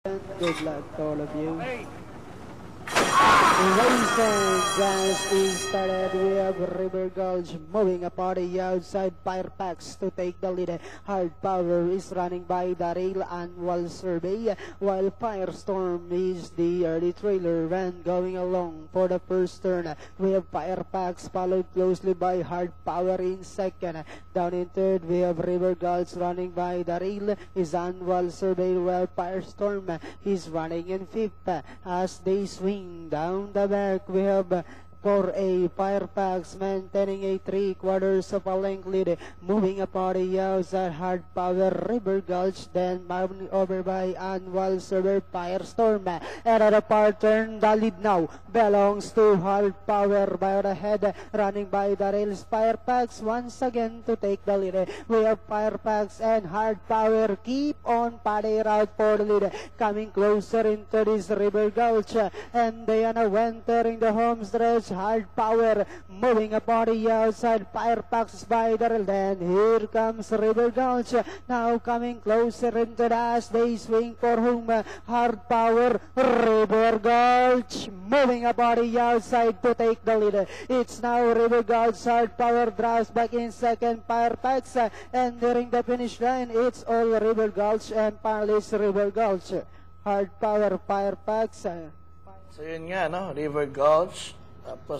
Good luck to all of you. Racing dance is started. We have River Gulch moving upon the outside. Firepacks to take the lead. Hard Power is running by the rail annual survey, while Firestorm is the early trailer run going along for the first turn. We have Firepacks followed closely by Hard Power in second. Down in third, we have River Gulch running by the rail. His annual survey, while Firestorm is running in fifth. As they swing down the back, we have for a Firepacks maintaining a 3/4 of a length lead, moving upon the outside. Hard Power, River Gulch, then moving over by Annual Server, Firestorm. And at the part turn, the lead now belongs to Hard Power by the head, running by the rails. Firepacks once again to take the lead. We have Firepacks and Hard Power keep on padding out for the lead, coming closer into this River Gulch, and they are now entering the home stretch. Hard Power moving upon the outside. Firepacks by the rail. Then here comes River Gulch, now coming closer into the as they swing for home. Hard Power, River Gulch moving upon the outside to take the lead. It's now River Gulch. Hard Power drives back in second. Firepacks, and during the finish line, it's all River Gulch and Parley's River Gulch. Hard Power, Firepacks. So yun nga, no? River Gulch. Tapos